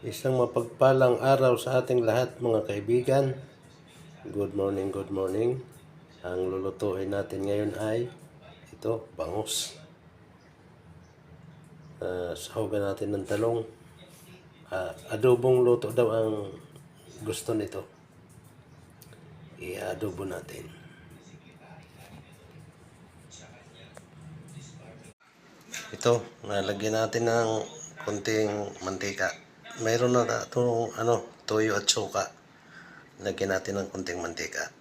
Isang mapagpalang araw sa ating lahat mga kaibigan. Good morning, good morning. Ang lulutuin natin ngayon ay ito, bangus. Sahugan natin ng talong. Adobong luto daw ang gusto nito. I-adobo natin. Ito, nalagyan natin ng konting mantika. Mayroon na itong toyo at suka. Lagyan natin ng konting mantika.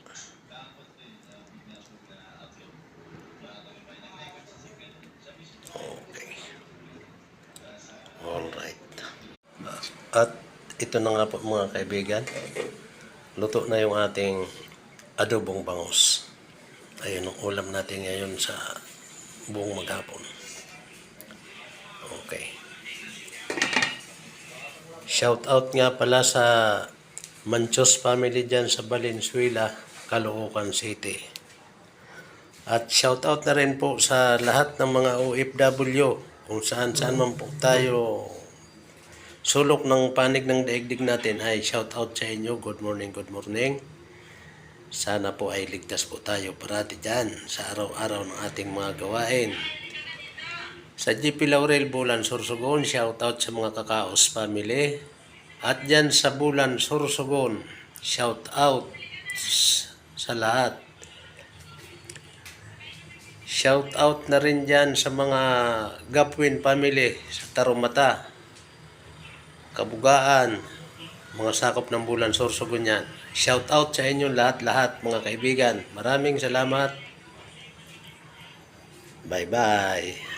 Okay. Alright. At ito na nga po mga kaibigan. Luto na yung ating adobong bangus. Ayun ang ulam natin ngayon sa buong maghapon. Okay. Shout out nga pala sa Manchos family dyan sa Valenzuela, Caloocan City. At shout out na rin po sa lahat ng mga OFW kung saan man po tayo sulok ng panig ng daigdig natin ay shout out sa inyo. Good morning, good morning. Sana po ay ligtas po tayo parati dyan sa araw-araw ng ating mga gawain. Sa GP Laurel, Bulan, Sorsogon, shout out sa mga Kakaos family. At dyan sa Bulan, Sorsogon, shout out sa lahat. Shout out na rin dyan sa mga Gapwin family sa Tarumata, Kabugaan, mga sakop ng Bulan, Sorsogon yan. Shout out sa inyo lahat-lahat mga kaibigan. Maraming salamat. Bye-bye.